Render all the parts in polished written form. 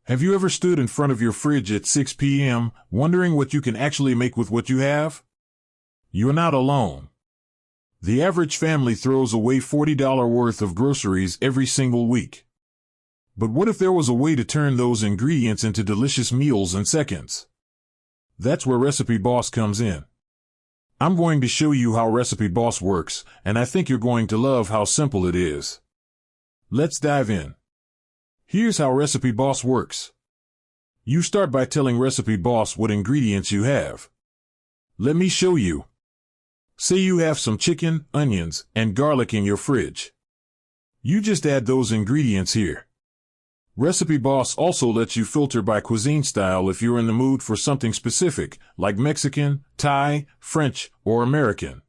Have you ever stood in front of your fridge at 6 p.m., wondering what you can actually make with what you have? You're not alone. The average family throws away $40 worth of groceries every single week. But what if there was a way to turn those ingredients into delicious meals in seconds? That's where Recipe Boss comes in. I'm going to show you how Recipe Boss works, and I think you're going to love how simple it is. Let's dive in. Here's how Recipe Boss works. You start by telling Recipe Boss what ingredients you have. Let me show you. Say you have some chicken, onions, and garlic in your fridge. You just add those ingredients here. Recipe Boss also lets you filter by cuisine style if you're in the mood for something specific, like Mexican, Thai, French, or American.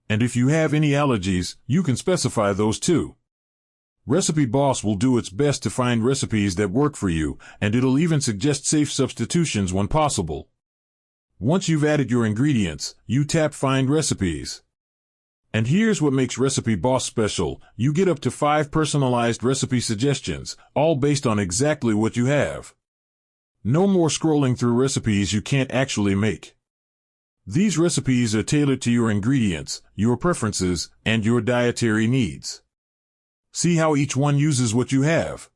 And if you have any allergies, you can specify those too. Recipe Boss will do its best to find recipes that work for you, and it'll even suggest safe substitutions when possible. Once you've added your ingredients, you tap Find Recipes. And here's what makes Recipe Boss special. You get up to 5 personalized recipe suggestions, all based on exactly what you have. No more scrolling through recipes you can't actually make. These recipes are tailored to your ingredients, your preferences, and your dietary needs. See how each one uses what you have.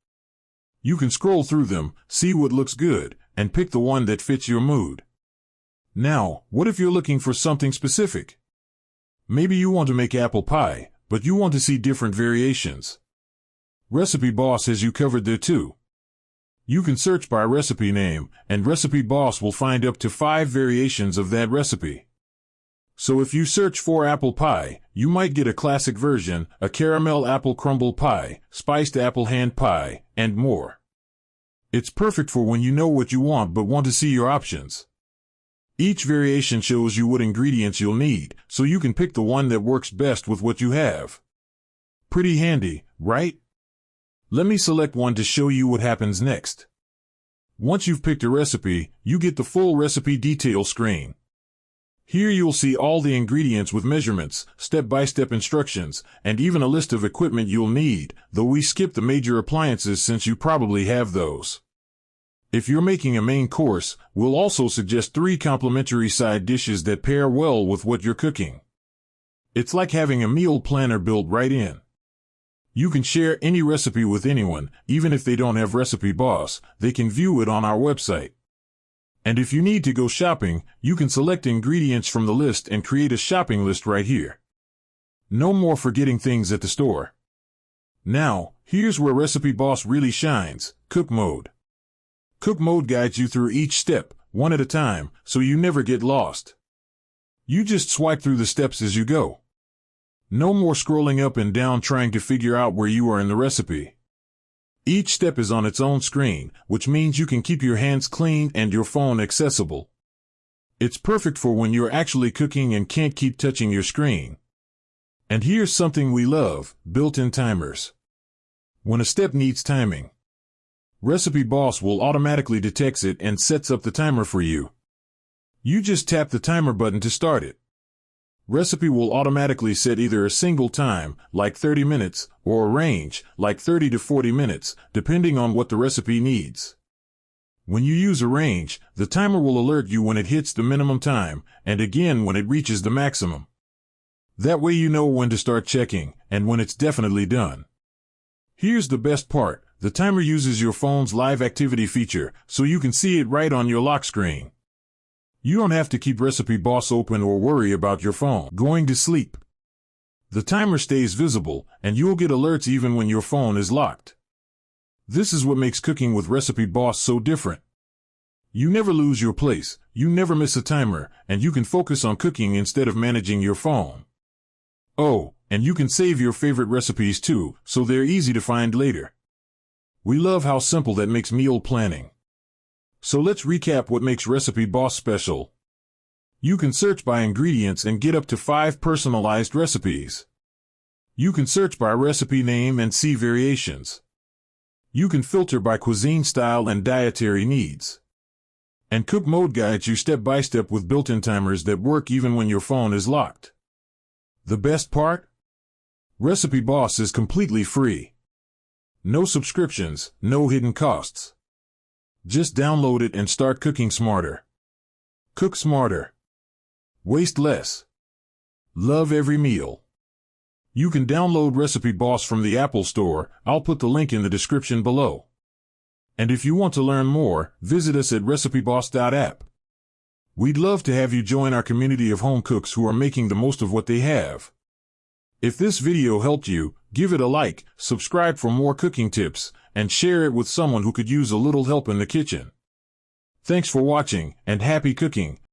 You can scroll through them, see what looks good, and pick the one that fits your mood. Now, what if you're looking for something specific? Maybe you want to make apple pie, but you want to see different variations. Recipe Boss has you covered there too. You can search by recipe name, and Recipe Boss will find up to 5 variations of that recipe. So if you search for apple pie, you might get a classic version, a caramel apple crumble pie, spiced apple hand pie, and more. It's perfect for when you know what you want but want to see your options. Each variation shows you what ingredients you'll need, so you can pick the one that works best with what you have. Pretty handy, right? Let me select one to show you what happens next. Once you've picked a recipe, you get the full recipe detail screen. Here you'll see all the ingredients with measurements, step-by-step instructions, and even a list of equipment you'll need, though we skip the major appliances since you probably have those. If you're making a main course, we'll also suggest 3 complimentary side dishes that pair well with what you're cooking. It's like having a meal planner built right in. You can share any recipe with anyone, even if they don't have Recipe Boss, they can view it on our website. And if you need to go shopping, you can select ingredients from the list and create a shopping list right here. No more forgetting things at the store. Now, here's where Recipe Boss really shines, Cook Mode. Cook Mode guides you through each step, one at a time, so you never get lost. You just swipe through the steps as you go. No more scrolling up and down trying to figure out where you are in the recipe. Each step is on its own screen, which means you can keep your hands clean and your phone accessible. It's perfect for when you're actually cooking and can't keep touching your screen. And here's something we love, built-in timers. When a step needs timing, Recipe Boss will automatically detect it and sets up the timer for you. You just tap the timer button to start it. Recipe will automatically set either a single time, like 30 minutes, or a range, like 30 to 40 minutes, depending on what the recipe needs. When you use a range, the timer will alert you when it hits the minimum time, and again when it reaches the maximum. That way you know when to start checking, and when it's definitely done. Here's the best part, the timer uses your phone's live activity feature, so you can see it right on your lock screen. You don't have to keep Recipe Boss open or worry about your phone going to sleep. The timer stays visible, and you'll get alerts even when your phone is locked. This is what makes cooking with Recipe Boss so different. You never lose your place, you never miss a timer, and you can focus on cooking instead of managing your phone. Oh, and you can save your favorite recipes too, so they're easy to find later. We love how simple that makes meal planning. So let's recap what makes Recipe Boss special. You can search by ingredients and get up to 5 personalized recipes. You can search by recipe name and see variations. You can filter by cuisine style and dietary needs. And Cook Mode guides you step by step with built-in timers that work even when your phone is locked. The best part? Recipe Boss is completely free. No subscriptions, no hidden costs. Just download it and start cooking smarter. Cook smarter. Waste less. Love every meal. You can download Recipe Boss from the Apple Store. I'll put the link in the description below. And if you want to learn more, visit us at recipeboss.app. We'd love to have you join our community of home cooks who are making the most of what they have. If this video helped you, give it a like, subscribe for more cooking tips, and share it with someone who could use a little help in the kitchen. Thanks for watching, and happy cooking.